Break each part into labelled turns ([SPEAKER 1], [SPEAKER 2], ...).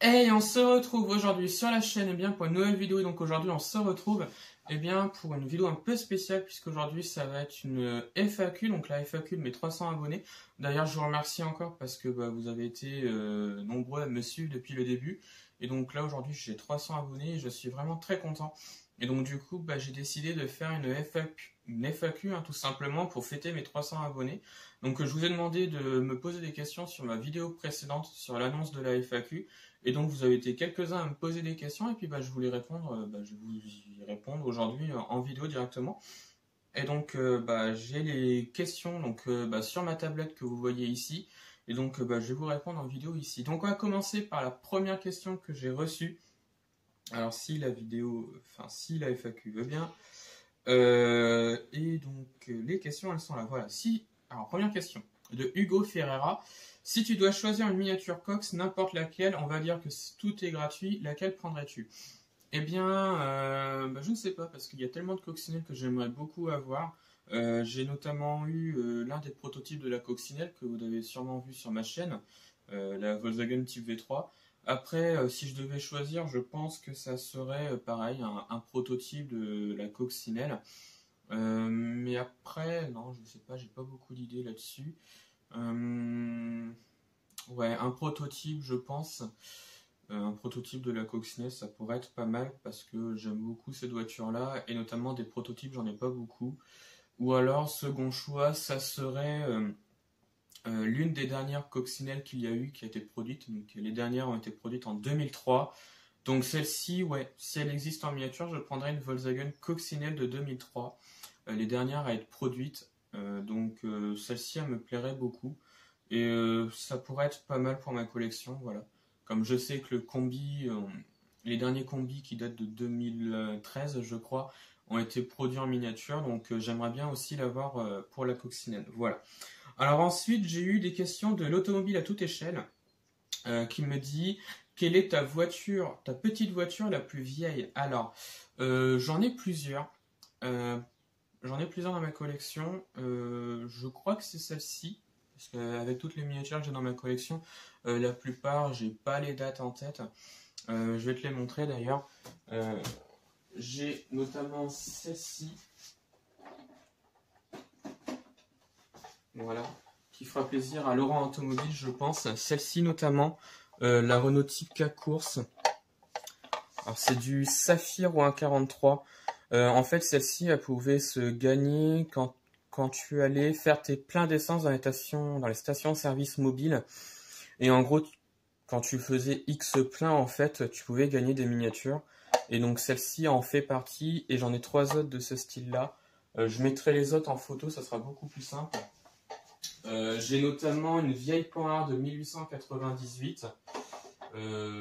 [SPEAKER 1] Hey, on se retrouve aujourd'hui sur la chaîne pour une nouvelle vidéo. Et donc aujourd'hui, on se retrouve pour une vidéo un peu spéciale puisqu'aujourd'hui, ça va être une FAQ, donc la FAQ de mes 300 abonnés. D'ailleurs, je vous remercie encore parce que vous avez été nombreux à me suivre depuis le début. Et donc là, aujourd'hui, j'ai 300 abonnés et je suis vraiment très content. Et donc du coup, j'ai décidé de faire une FAQ tout simplement pour fêter mes 300 abonnés. Donc je vous ai demandé de me poser des questions sur ma vidéo précédente sur l'annonce de la FAQ. Et donc vous avez été quelques-uns à me poser des questions et puis je voulais répondre, je vais vous y répondre aujourd'hui en vidéo directement. Et donc j'ai les questions sur ma tablette que vous voyez ici. Et donc je vais vous répondre en vidéo ici. Donc on va commencer par la première question que j'ai reçue. Alors si la FAQ veut bien. Et donc les questions elles sont là. Voilà. Alors première question de Hugo Ferreira. Si tu dois choisir une miniature Cox, n'importe laquelle, on va dire que tout est gratuit, laquelle prendrais-tu? Eh bien, je ne sais pas, parce qu'il y a tellement de coccinelles que j'aimerais beaucoup avoir. J'ai notamment eu l'un des prototypes de la coccinelle que vous avez sûrement vu sur ma chaîne, la Volkswagen Type V3. Après, si je devais choisir, je pense que ça serait pareil, un prototype de la coccinelle. Mais après, non, je ne sais pas, j'ai pas beaucoup d'idées là-dessus. Ouais, un prototype, je pense. Un prototype de la coccinelle, ça pourrait être pas mal parce que j'aime beaucoup cette voiture-là et notamment des prototypes, j'en ai pas beaucoup. Ou alors, second choix, ça serait l'une des dernières coccinelles qu'il y a eu qui a été produite. Donc, les dernières ont été produites en 2003. Donc, celle-ci, ouais, si elle existe en miniature, je prendrais une Volkswagen coccinelle de 2003. Les dernières à être produites. Celle-ci, elle me plairait beaucoup. Et ça pourrait être pas mal pour ma collection, voilà. Comme je sais que les derniers combis qui datent de 2013, je crois, ont été produits en miniature, donc j'aimerais bien aussi l'avoir pour la coccinelle. Voilà. Alors ensuite, j'ai eu des questions de l'automobile à toute échelle, qui me dit quelle est ta petite voiture la plus vieille? Alors, j'en ai plusieurs. J'en ai plusieurs dans ma collection. Je crois que c'est celle-ci. Parce qu'avec toutes les miniatures que j'ai dans ma collection, la plupart, j'ai pas les dates en tête. Je vais te les montrer d'ailleurs. J'ai notamment celle-ci. Voilà. Qui fera plaisir à Laurent Automobile, je pense. Celle-ci notamment. La Renault Type K Course. Alors c'est du Saphir ou un 43. En fait, celle-ci, elle pouvait se gagner quand tu allais faire tes pleins d'essence dans les stations-service mobiles. Et en gros, quand tu faisais X plein, en fait, tu pouvais gagner des miniatures. Et donc celle-ci en fait partie, et j'en ai 3 autres de ce style-là. Je mettrai les autres en photo, ça sera beaucoup plus simple. J'ai notamment une vieille Panhard de 1898.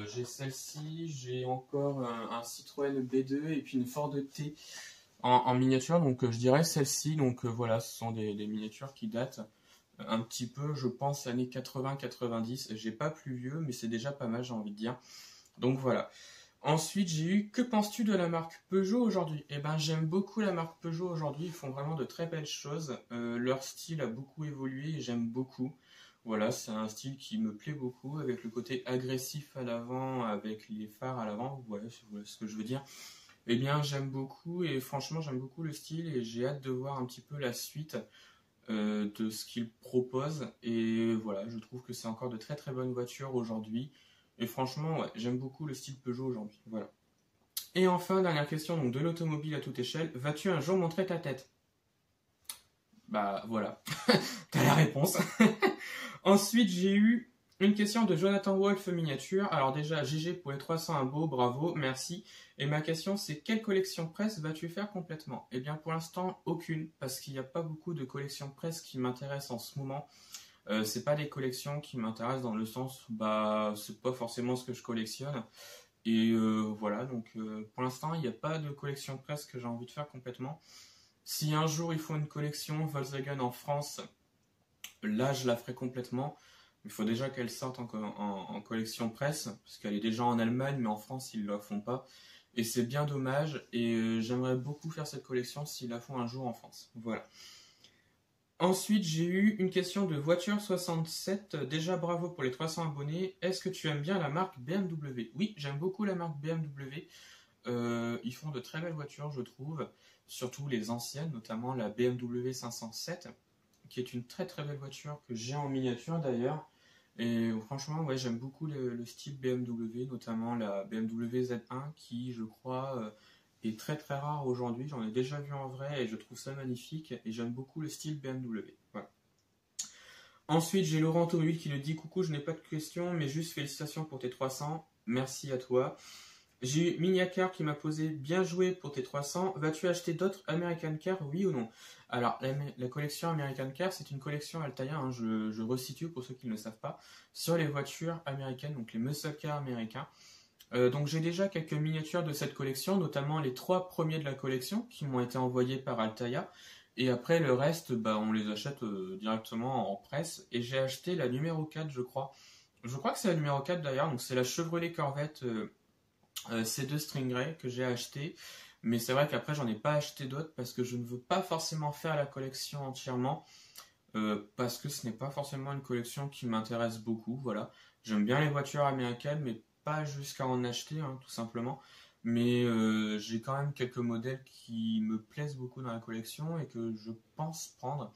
[SPEAKER 1] J'ai celle-ci, j'ai encore un Citroën B2 et puis une Ford T en miniature, donc je dirais celle-ci. Donc voilà, ce sont des miniatures qui datent un petit peu, je pense, années 80-90. J'ai pas plus vieux, mais c'est déjà pas mal, j'ai envie de dire. Donc voilà. Ensuite, j'ai eu que penses-tu de la marque Peugeot aujourd'hui? Eh ben, j'aime beaucoup la marque Peugeot aujourd'hui. Ils font vraiment de très belles choses. Leur style a beaucoup évolué et j'aime beaucoup. Voilà, c'est un style qui me plaît beaucoup, avec le côté agressif à l'avant, avec les phares à l'avant. Voilà, ce que je veux dire. Eh bien, j'aime beaucoup et franchement, j'aime beaucoup le style et j'ai hâte de voir un petit peu la suite de ce qu'ils proposent. Et voilà, je trouve que c'est encore de très très bonnes voitures aujourd'hui. Et franchement, ouais, j'aime beaucoup le style Peugeot aujourd'hui. Voilà. Et enfin, dernière question donc de l'automobile à toute échelle. Vas-tu un jour montrer ta tête? Bah voilà, t'as la réponse. Ensuite, j'ai eu une question de Jonathan Wolf Miniature. Alors déjà, GG pour les 300 imbeaux, bravo, merci. Et ma question, c'est quelle collection presse vas-tu faire complètement? Eh bien, pour l'instant, aucune, parce qu'il n'y a pas beaucoup de collections presse qui m'intéressent en ce moment. C'est pas des collections qui m'intéressent dans le sens, c'est pas forcément ce que je collectionne. Et voilà, donc pour l'instant, il n'y a pas de collection presse que j'ai envie de faire complètement. Si un jour il faut une collection Volkswagen en France, là je la ferai complètement. Il faut déjà qu'elle sorte en collection presse, parce qu'elle est déjà en Allemagne, mais en France ils ne la font pas. Et c'est bien dommage, et j'aimerais beaucoup faire cette collection s'ils la font un jour en France. Voilà. Ensuite, j'ai eu une question de Voiture67. Déjà, bravo pour les 300 abonnés. Est-ce que tu aimes bien la marque BMW? Oui, j'aime beaucoup la marque BMW. Ils font de très belles voitures, je trouve. Surtout les anciennes, notamment la BMW 507, qui est une très très belle voiture que j'ai en miniature d'ailleurs. Et franchement, ouais, j'aime beaucoup le style BMW, notamment la BMW Z1 qui, je crois, est très très rare aujourd'hui. J'en ai déjà vu en vrai et je trouve ça magnifique et j'aime beaucoup le style BMW. Voilà. Ensuite, j'ai Laurent Automobile qui nous dit coucou, je n'ai pas de questions, mais juste félicitations pour tes 300. Merci à toi. J'ai eu Miniacar qui m'a posé bien joué pour tes 300. Vas-tu acheter d'autres American Car, oui ou non? Alors, la collection American Car, c'est une collection Altaïa, hein, je resitue pour ceux qui ne le savent pas, sur les voitures américaines, donc les muscle cars américains. Donc j'ai déjà quelques miniatures de cette collection, notamment les 3 premiers de la collection qui m'ont été envoyés par Altaïa. Et après le reste, bah, on les achète directement en presse. Et j'ai acheté la numéro 4, je crois. Je crois que c'est la numéro 4 d'ailleurs, donc c'est la Chevrolet Corvette C2 Stingray que j'ai acheté. Mais c'est vrai qu'après j'en ai pas acheté d'autres parce que je ne veux pas forcément faire la collection entièrement. Parce que ce n'est pas forcément une collection qui m'intéresse beaucoup, voilà. J'aime bien les voitures américaines, mais pas jusqu'à en acheter, hein, tout simplement. Mais j'ai quand même quelques modèles qui me plaisent beaucoup dans la collection et que je pense prendre.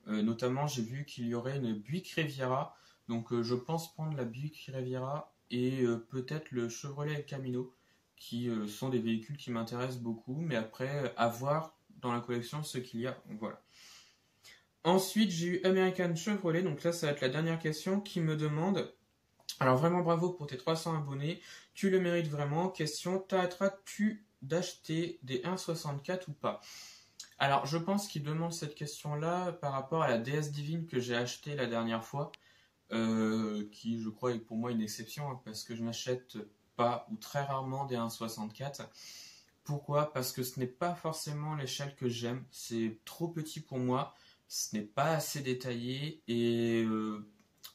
[SPEAKER 1] Notamment, j'ai vu qu'il y aurait une Buick Riviera, donc je pense prendre la Buick Riviera et peut-être le Chevrolet Camino, qui sont des véhicules qui m'intéressent beaucoup, mais après, à voir dans la collection ce qu'il y a, voilà. Ensuite, j'ai eu American Chevrolet, donc là, ça va être la dernière question, qui me demande, alors vraiment bravo pour tes 300 abonnés, tu le mérites vraiment. Question, t'arrêteras-tu d'acheter des 1.64 ou pas? Alors, je pense qu'il demande cette question-là par rapport à la DS Divine que j'ai achetée la dernière fois, qui, je crois, est pour moi une exception, hein, parce que je n'achète pas ou très rarement des 1.64. Pourquoi? Parce que ce n'est pas forcément l'échelle que j'aime, c'est trop petit pour moi. Ce n'est pas assez détaillé et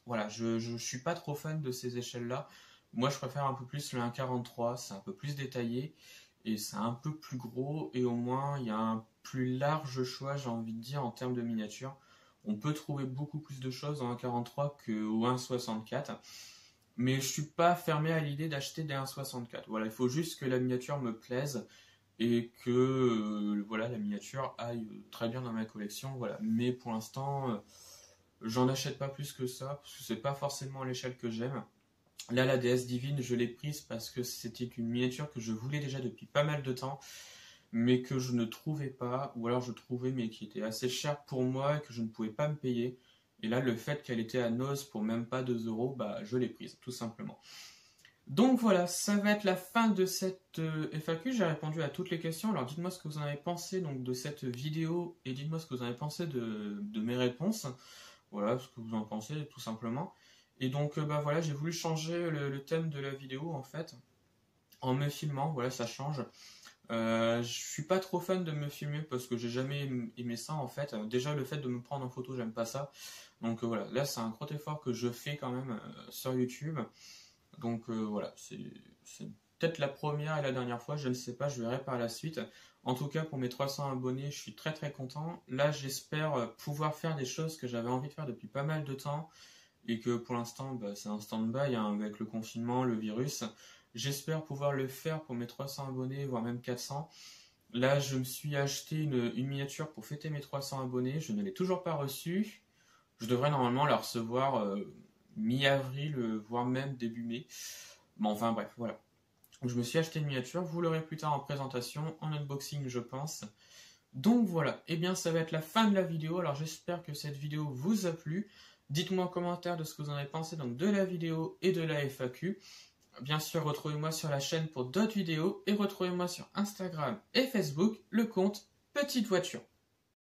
[SPEAKER 1] voilà, je suis pas trop fan de ces échelles-là. Moi, je préfère un peu plus le 1.43, c'est un peu plus détaillé et c'est un peu plus gros et au moins il y a un plus large choix, j'ai envie de dire, en termes de miniature. On peut trouver beaucoup plus de choses en 1.43 qu'au 1.64, mais je suis pas fermé à l'idée d'acheter des 1.64. Voilà, il faut juste que la miniature me plaise et que voilà, la miniature aille très bien dans ma collection, voilà. Mais pour l'instant, j'en achète pas plus que ça, parce que c'est pas forcément l'échelle que j'aime. Là, la DS Divine, je l'ai prise parce que c'était une miniature que je voulais déjà depuis pas mal de temps, mais que je ne trouvais pas, ou alors je trouvais, mais qui était assez chère pour moi et que je ne pouvais pas me payer. Et là, le fait qu'elle était à Noz pour même pas 2 euros, bah, je l'ai prise, tout simplement. Donc voilà, ça va être la fin de cette FAQ. J'ai répondu à toutes les questions. Alors dites-moi ce que vous en avez pensé donc, de cette vidéo et dites-moi ce que vous en avez pensé de mes réponses. Voilà, ce que vous en pensez tout simplement. Et donc bah voilà, j'ai voulu changer le thème de la vidéo en fait, en me filmant. Voilà, ça change. Je suis pas trop fan de me filmer parce que j'ai jamais aimé ça en fait. Déjà le fait de me prendre en photo, j'aime pas ça. Donc voilà, là c'est un gros effort que je fais quand même sur YouTube. Donc voilà, c'est peut-être la première et la dernière fois, je ne sais pas, je verrai par la suite. En tout cas, pour mes 300 abonnés, je suis très très content. Là, j'espère pouvoir faire des choses que j'avais envie de faire depuis pas mal de temps et que pour l'instant, bah, c'est un stand-by hein, avec le confinement, le virus. J'espère pouvoir le faire pour mes 300 abonnés, voire même 400. Là, je me suis acheté une miniature pour fêter mes 300 abonnés. Je ne l'ai toujours pas reçue. Je devrais normalement la recevoir mi-avril, voire même début mai. Bon, enfin bref, voilà. Je me suis acheté une miniature, vous l'aurez plus tard en présentation, en unboxing je pense. Donc voilà, et bien ça va être la fin de la vidéo, alors j'espère que cette vidéo vous a plu. Dites-moi en commentaire de ce que vous en avez pensé donc de la vidéo et de la FAQ. Bien sûr, retrouvez-moi sur la chaîne pour d'autres vidéos et retrouvez-moi sur Instagram et Facebook, le compte Petite Voiture.